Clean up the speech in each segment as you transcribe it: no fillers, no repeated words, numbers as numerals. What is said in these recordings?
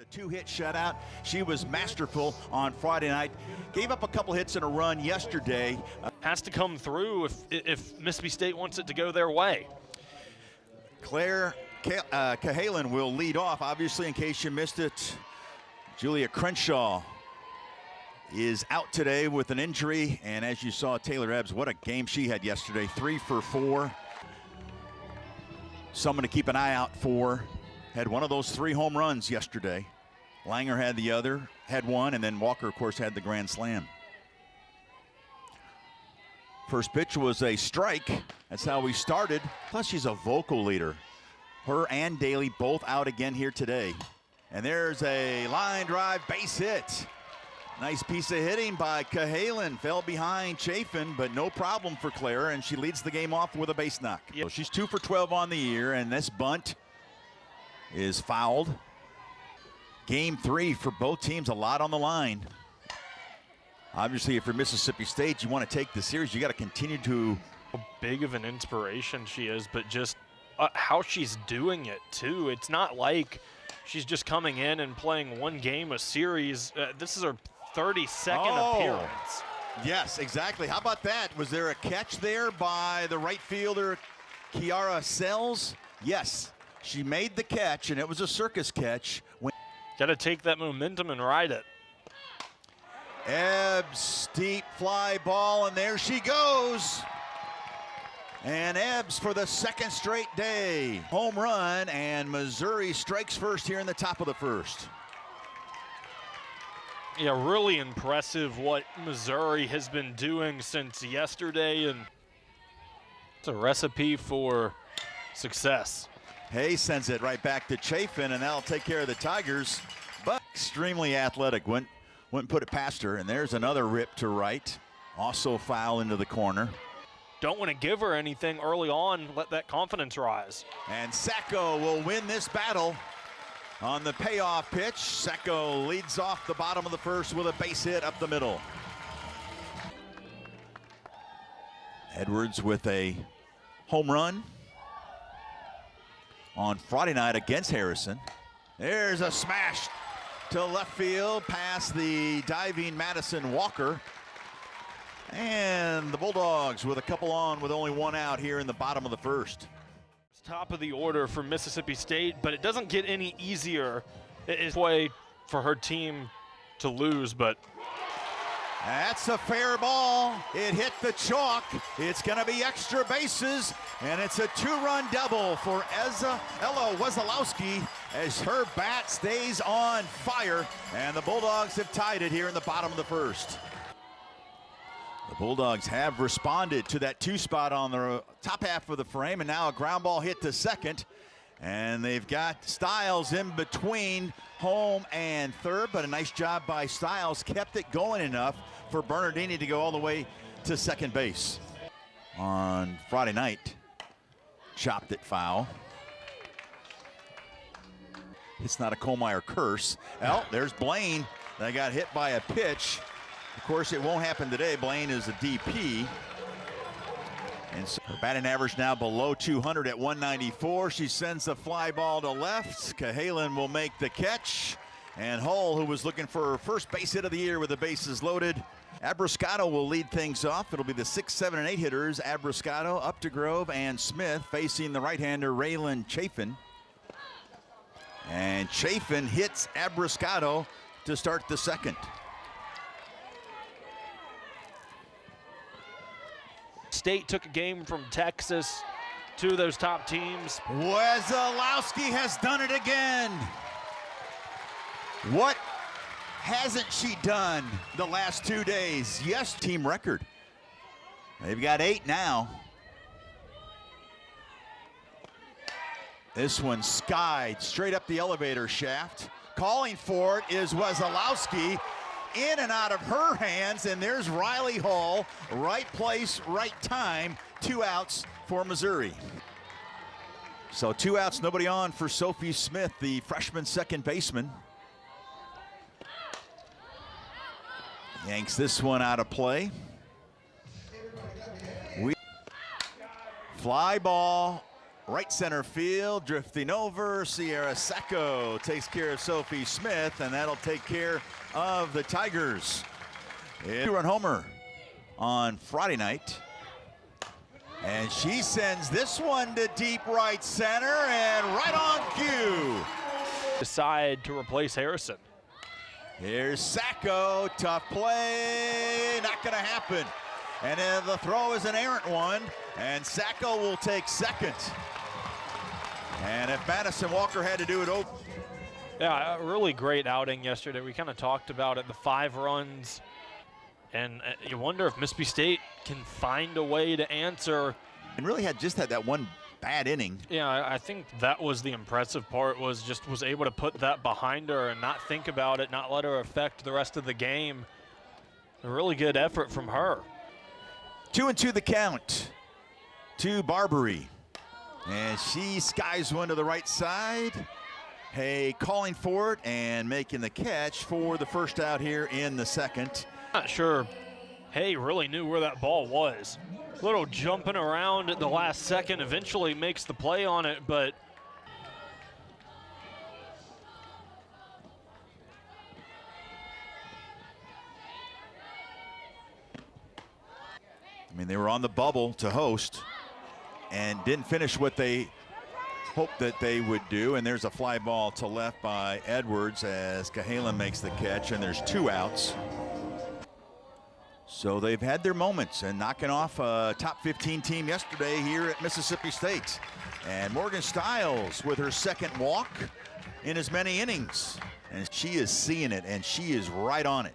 The two-hit shutout. She was masterful on Friday night. Gave up a couple hits in a run yesterday. Has to come through if Mississippi State wants it to go their way. Claire Cahalan will lead off. Obviously, in case you missed it, Julia Crenshaw is out today with an injury. And as you saw, Taylor Ebbs, what a game she had yesterday. 3 for 4. Someone to keep an eye out for. Had one of those 3 home runs yesterday. Langer had the other, had one, and then Walker, of course, had the grand slam. First pitch was a strike. That's how we started. Plus, she's a vocal leader. Her and Daly both out again here today. And there's a line drive base hit. Nice piece of hitting by Cahalan. Fell behind Chafin, but no problem for Claire, and she leads the game off with a base knock. Yep. So she's 2 for 12 on the year, and this bunt is fouled. Game 3 for both teams, a lot on the line. Obviously, if you're Mississippi State, you want to take the series. You got to continue to. How big of an inspiration she is, but just how she's doing it too. It's not like she's just coming in and playing one game a series. This is her 32nd appearance. Yes, exactly. How about that? Was there a catch there by the right fielder, Kiara Sells? Yes. She made the catch, and it was a circus catch. Got to take that momentum and ride it. Ebbs, deep fly ball, and there she goes. And Ebbs for the 2nd straight day. Home run, and Missouri strikes first here in the top of the 1st. Yeah, really impressive what Missouri has been doing since yesterday, and it's a recipe for success. Hay sends it right back to Chafin, and that'll take care of the Tigers. But extremely athletic, wouldn't put it past her. And there's another rip to right. Also foul into the corner. Don't want to give her anything early on. Let that confidence rise. And Sacco will win this battle on the payoff pitch. Sacco leads off the bottom of the 1st with a base hit up the middle. Edwards with a home run on Friday night against Harrison. There's a smash to left field past the diving Madison Walker. And the Bulldogs with a couple on with only 1 out here in the bottom of the 1st. It's top of the order for Mississippi State, but it doesn't get any easier. It's a way for her team to lose, but that's a fair ball. It hit the chalk. It's going to be extra bases, and it's a 2-run double for Ella Wesolowski as her bat stays on fire, and the Bulldogs have tied it here in the bottom of the 1st. The Bulldogs have responded to that 2 spot on the top half of the frame, and now a ground ball hit to second. And they've got Stiles in between home and third, but a nice job by Stiles. Kept it going enough for Bernardini to go all the way to second base. On Friday night, chopped it foul. It's not a Kohlmeyer curse. Well, there's Blaine that got hit by a pitch. Of course, it won't happen today. Blaine is a DP. And so her batting average now below 200 at 194. She sends the fly ball to left. Cahalan will make the catch. And Hull, who was looking for her first base hit of the year with the bases loaded. Abrascato will lead things off. It'll be the 6, 7, and 8 hitters. Abrascato, Updegrove, and Smith facing the right-hander Raylan Chafin. And Chafin hits Abrascato to start the 2nd. State took a game from Texas, 2 of those top teams. Wesolowski has done it again. What hasn't she done the last 2 days? Yes, team record. They've got 8 now. This one skied straight up the elevator shaft. Calling for it is Wesolowski. In and out of her hands, and there's Riley Hall. Right place, right time. 2 outs for Missouri. So 2 outs, nobody on for Sophie Smith, the freshman second baseman. Yanks this one out of play. Fly ball right center field, drifting over. Sierra Sacco takes care of Sophie Smith, and that'll take care of the Tigers. A two-run homer on Friday night. And she sends this one to deep right center and right on cue. Decide to replace Harrison. Here's Sacco, tough play, not gonna happen. And the throw is an errant one, and Sacco will take second. And if Madison Walker had to do it over. Yeah, a really great outing yesterday. We kind of talked about it, the 5 runs. And you wonder if Mississippi State can find a way to answer. And really had that one bad inning. Yeah, I think that was the impressive part, was able to put that behind her and not think about it, not let her affect the rest of the game. A really good effort from her. 2-2 the count to Barbary. And she skies one to the right side. Hay calling for it and making the catch for the first out here in the second. Not sure Hay really knew where that ball was. Little jumping around at the last second, eventually makes the play on it, but I mean, they were on the bubble to host and didn't finish what they hoped that they would do. And there's a fly ball to left by Edwards as Cahalan makes the catch, and there's 2 outs. So they've had their moments and knocking off a top 15 team yesterday here at Mississippi State. And Morgan Stiles with her second walk in as many innings. And she is seeing it, and she is right on it.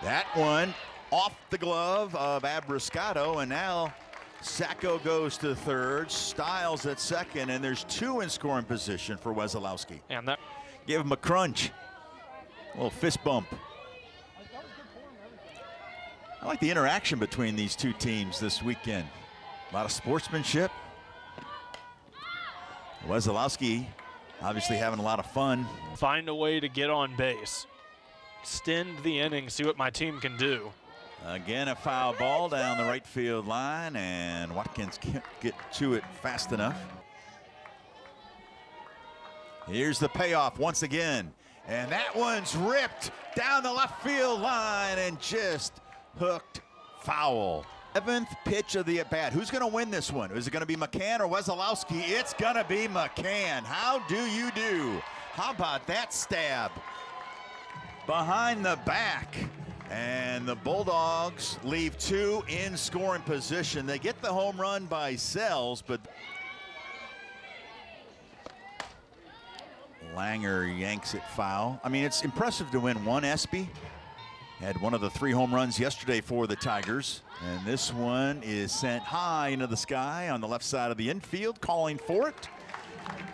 That one off the glove of Abrascato, and now Sacco goes to third, Stiles at second, and there's 2 in scoring position for Wesolowski. And that Give him a crunch, a little fist bump. I like the interaction between these 2 teams this weekend. A lot of sportsmanship. Wesolowski obviously having a lot of fun. find a way to get on base, extend the inning, see what my team can do. Again, a foul ball down the right field line, and Watkins can't get to it fast enough. Here's the payoff once again, and that one's ripped down the left field line and just hooked foul. 7th pitch of the at-bat. Who's going to win this one? Is it going to be McCann or Wesolowski? It's going to be McCann. How do you do? How about that stab? Behind the back. And the Bulldogs leave 2 in scoring position. They get the home run by Sells, but Langer yanks it foul. I mean, it's impressive to win 1, Espy. Had one of the 3 home runs yesterday for the Tigers. And this one is sent high into the sky on the left side of the infield. Calling for it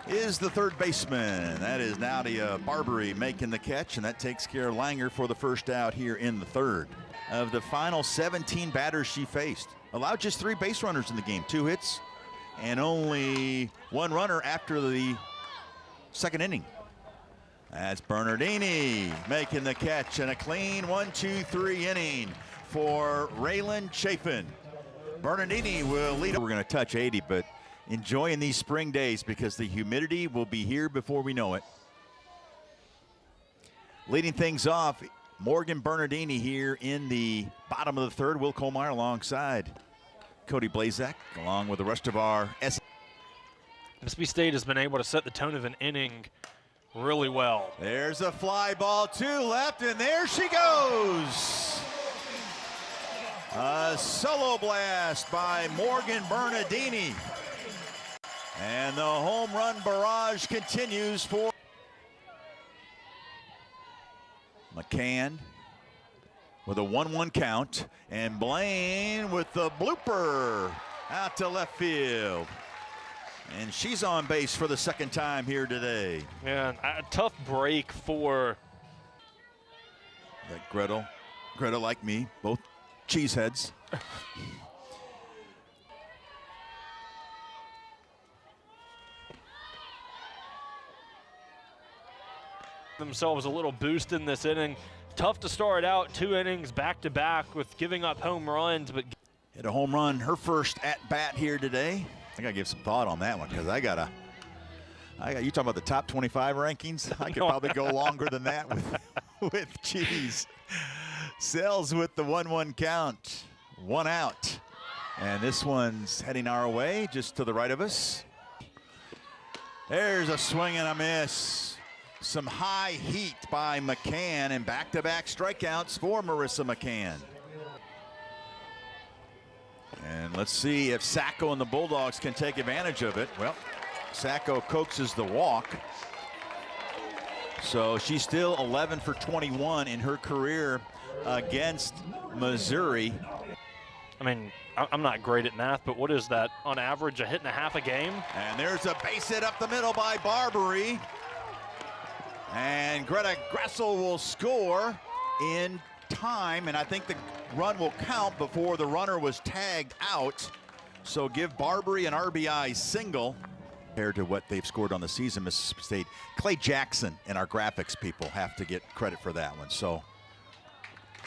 is the third baseman. That is Nadia Barbary making the catch, and that takes care of Langer for the first out here in the third. Of the final 17 batters she faced, allowed just 3 base runners in the game, 2 hits, and only 1 runner after the second inning. That's Bernardini making the catch, and a clean 1-2-3 inning for Raylan Chafin. Bernardini will lead. We're going to touch 80, but enjoying these spring days because the humidity will be here before we know it. Leading things off, Morgan Bernardini here in the bottom of the third. Will Colmeyer alongside Cody Blazak, along with the rest of our Mississippi State has been able to set the tone of an inning really well. There's a fly ball to left, and there she goes. A solo blast by Morgan Bernardini. And the home run barrage continues for McCann with a 1-1 count, and Blaine with the blooper out to left field. And she's on base for the second time here today. Yeah, a tough break for that Gretel like me, both cheeseheads. themselves a little boost in this inning. Tough to start out 2 innings back-to-back with giving up home runs, but hit a home run her first at bat here today. I gotta give some thought on that one because I got you talking about the top 25 rankings? I could probably go longer than that with cheese. Sells with the 1-1 count, 1 out. And this one's heading our way, just to the right of us. There's a swing and a miss. Some high heat by McCann and back-to-back strikeouts for Marissa McCann. And let's see if Sacco and the Bulldogs can take advantage of it. Well, Sacco coaxes the walk. So she's still 11 for 21 in her career against Missouri. I mean, I'm not great at math, but what is that? On average, a hit and a half a game? And there's a base hit up the middle by Barbary. And Greta Gressel will score in time, and I think the run will count before the runner was tagged out. So give Barbary an RBI single. Compared to what they've scored on the season, Mississippi State. Clay Jackson and our graphics people have to get credit for that one. So,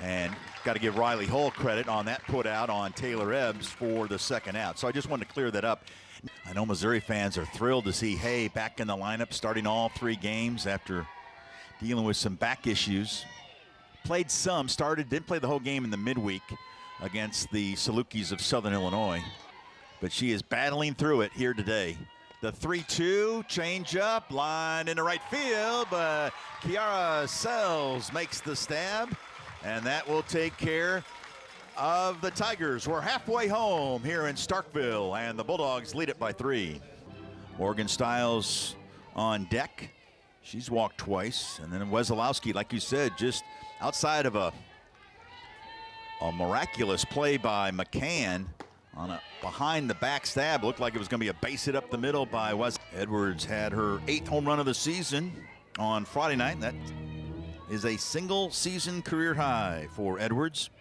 and got to give Riley Hull credit on that put out on Taylor Ebbs for the second out. So I just wanted to clear that up. I know Missouri fans are thrilled to see Hay back in the lineup, starting all 3 games after dealing with some back issues. Played some, didn't play the whole game in the midweek against the Salukis of Southern Illinois. But she is battling through it here today. The 3-2 change-up, line into right field, but Kiara Sells makes the stab, and that will take care of the Tigers. We're halfway home here in Starkville, and the Bulldogs lead it by 3. Morgan Stiles on deck. She's walked twice, and then Wesolowski, like you said, just outside of a miraculous play by McCann on a behind the back stab. Looked like it was going to be a base hit up the middle by Wes. Edwards had her 8th home run of the season on Friday night. That is a single season career high for Edwards.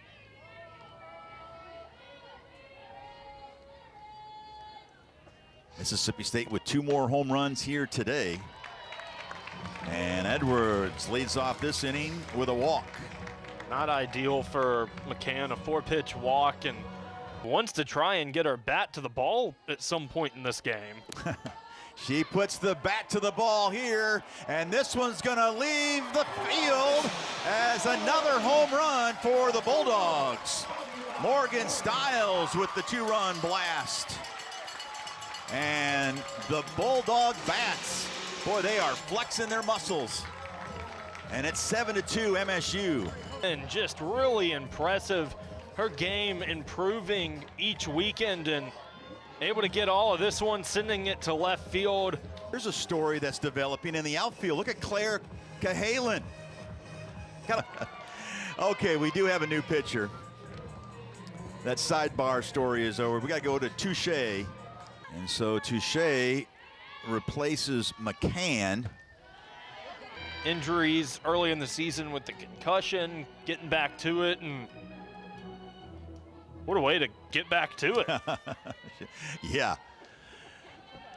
Mississippi State with 2 more home runs here today. And Edwards leads off this inning with a walk. Not ideal for McCann, a 4-pitch walk, and wants to try and get her bat to the ball at some point in this game. She puts the bat to the ball here, and this one's gonna leave the field as another home run for the Bulldogs. Morgan Stiles with the 2-run blast. And the Bulldog bats, boy, they are flexing their muscles. And it's 7-2 MSU. And just really impressive. Her game improving each weekend and able to get all of this one, sending it to left field. Here's a story that's developing in the outfield. Look at Claire Cahalan. Okay, we do have a new pitcher. That sidebar story is over. We got to go to Touche. And so Touche replaces McCann. Injuries early in the season with the concussion, getting back to it, and what a way to get back to it. Yeah.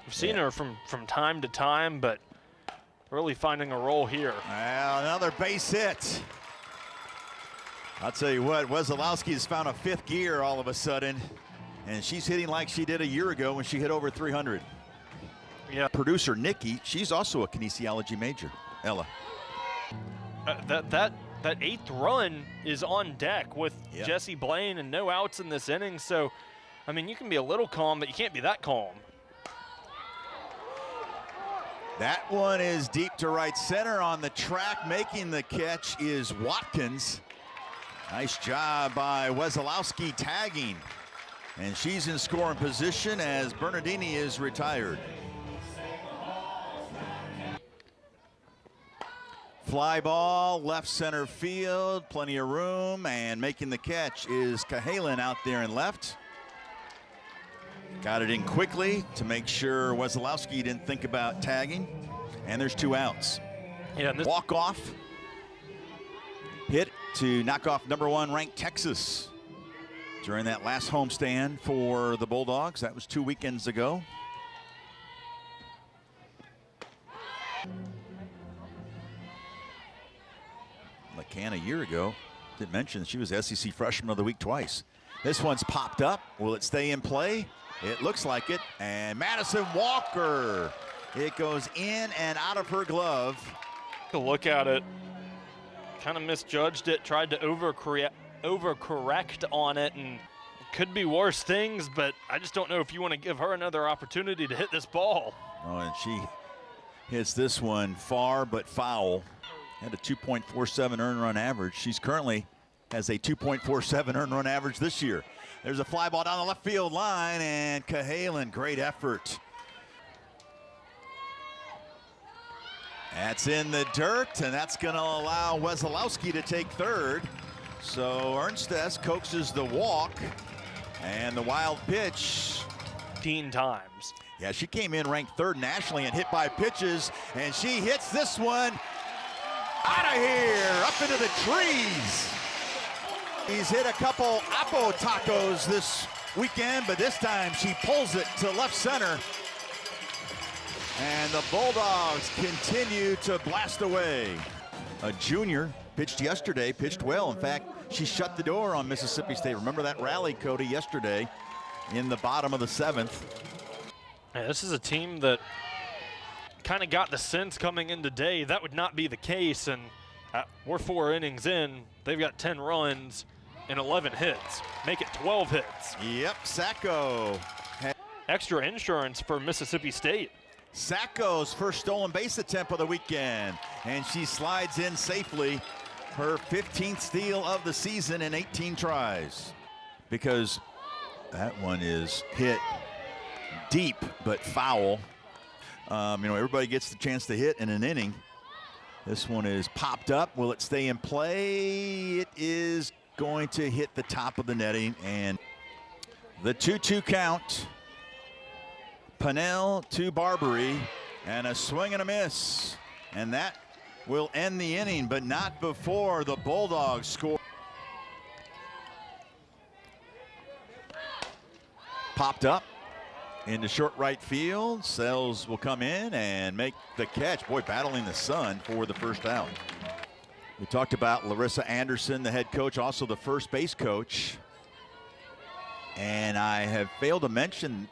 We've seen her from time to time, but really finding a role here. Well, another base hit. I'll tell you what, Wesolowski has found a 5th gear all of a sudden, and she's hitting like she did a year ago when she hit over 300. Yeah. Producer Nikki, she's also a kinesiology major. Ella. That 8th run is on deck with Jesse Blaine and no outs in this inning. So, I mean, you can be a little calm, but you can't be that calm. That one is deep to right center. On the track, making the catch is Watkins. Nice job by Wesolowski tagging. And she's in scoring position as Bernardini is retired. Fly ball, left center field, plenty of room, and making the catch is Cahalan out there in left. Got it in quickly to make sure Wesolowski didn't think about tagging, and there's 2 outs. Yeah, walk off hit to knock off #1 ranked Texas during that last homestand for the Bulldogs. That was 2 weekends ago. McCann a year ago, didn't mention she was SEC Freshman of the Week twice. This one's popped up. Will it stay in play? It looks like it. And Madison Walker. It goes in and out of her glove. To look at it, kind of misjudged it, tried to overcorrect on it, and it could be worse things, but I just don't know if you want to give her another opportunity to hit this ball. Oh, and she hits this one far but foul. Had a 2.47 earned run average. She's currently has a 2.47 earned run average this year. There's a fly ball down the left field line, and Cahalan, great effort. That's in the dirt, and that's going to allow Wesolowski to take third. So Ernstess coaxes the walk, and the wild pitch. 15 times. Yeah, she came in ranked third nationally and hit by pitches, and she hits this one out of here, up into the trees. He's hit a couple Apo tacos this weekend, but this time she pulls it to left center. And the Bulldogs continue to blast away. A junior pitched yesterday, pitched well. In fact, she shut the door on Mississippi State. Remember that rally, Cody, yesterday in the bottom of the 7th. Yeah, this is a team that kind of got the sense coming in today that would not be the case, and we're 4 innings in. They've got 10 runs and 11 hits. Make it 12 hits. Yep, Sacco. Extra insurance for Mississippi State. Sacco's first stolen base attempt of the weekend, and she slides in safely. Her 15th steal of the season in 18 tries. Because that one is hit deep but foul. Everybody gets the chance to hit in an inning. This one is popped up. Will it stay in play? It is going to hit the top of the netting, and the 2-2 count. Pennell to Barbary, and a swing and a miss. And that will end the inning, but not before the Bulldogs score. Popped up into short right field. Sells will come in and make the catch. Boy, battling the sun for the first out. We talked about Larissa Anderson, the head coach, also the first base coach. And I have failed to mention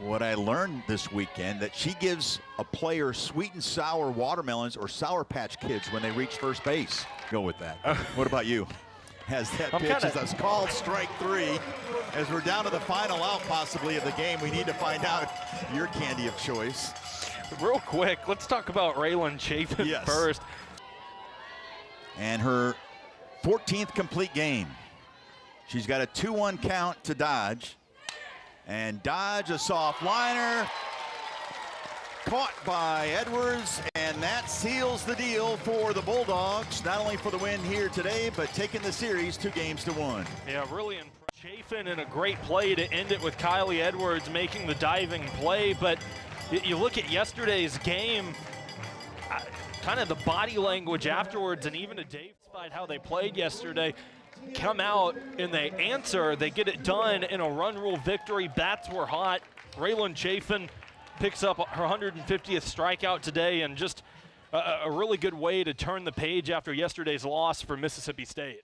what I learned this weekend, that she gives a player sweet and sour watermelons or Sour Patch Kids when they reach first base. Go with that. What about you? Has that pitch as that's called strike 3. As we're down to the final out possibly of the game, we need to find out your candy of choice. Real quick, let's talk about Raylan Chafin first. And her 14th complete game. She's got a 2-1 count to Dodge. And Dodge, a soft liner, caught by Edwards, and that seals the deal for the Bulldogs, not only for the win here today, but taking the series 2-1. Yeah, really impressive. Chafin in a great play to end it with Kylie Edwards making the diving play, but you look at yesterday's game, kind of the body language afterwards, and even to Dave, despite how they played yesterday, come out and they answer, they get it done in a run rule victory. Bats were hot. Raylan Chafin picks up her 150th strikeout today, and just a really good way to turn the page after yesterday's loss for Mississippi State.